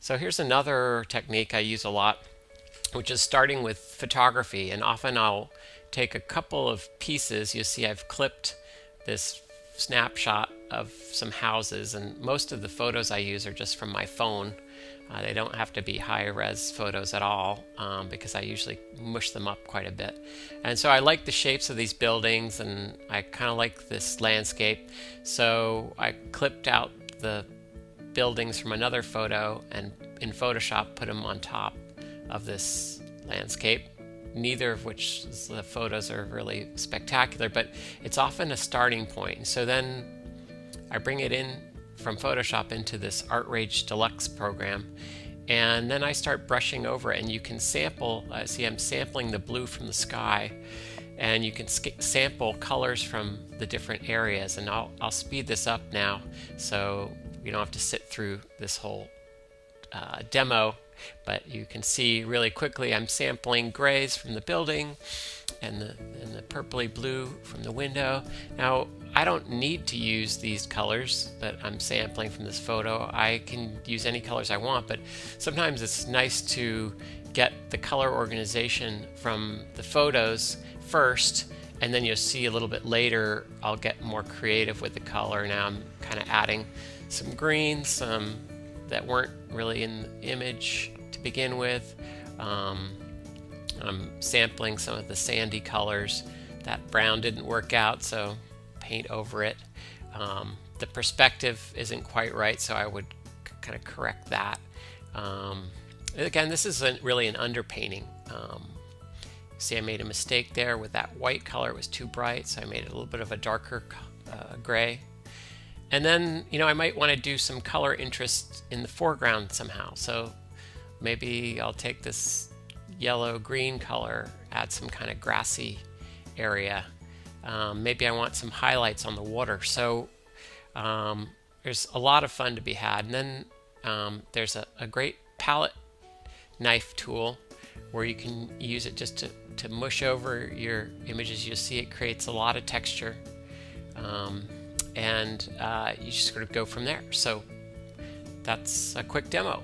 So here's another technique I use a lot, which is starting with photography. And often I'll take a couple of pieces. You see I've clipped this snapshot of some houses, and most of the photos I use are just from my phone. They don't have to be high res photos at all, because I usually mush them up quite a bit. And so I like the shapes of these buildings, and I kind of like this landscape. So I clipped out the buildings from another photo and in Photoshop put them on top of this landscape. Neither of which the photos are really spectacular, but it's often a starting point. So then I bring it in from Photoshop into this ArtRage Deluxe program, and then I start brushing over it, and you can sample. See, I'm sampling the blue from the sky, and you can sample colors from the different areas. And I'll speed this up now so you don't have to sit through this whole demo, but you can see really quickly I'm sampling grays from the building and the purpley blue from the window. Now I don't need to use these colors that I'm sampling from this photo. I can use any colors I want, but sometimes it's nice to get the color organization from the photos first, and then you'll see a little bit later I'll get more creative with the color. Now I'm kind of adding some greens, some that weren't really in the image to begin with. I'm sampling some of the sandy colors. That brown didn't work out, so paint over it. The perspective isn't quite right, so I would kind of correct that. Again, this isn't really an underpainting. See, I made a mistake there with that white color. It was too bright, so I made it a little bit of a darker gray. And then, I might want to do some color interest in the foreground somehow. So maybe I'll take this yellow-green color, add some kind of grassy area. Maybe I want some highlights on the water. So there's a lot of fun to be had. And then there's a great palette knife tool where you can use it just to mush over your images. You'll see it creates a lot of texture. And you just sort of go from there. So that's a quick demo.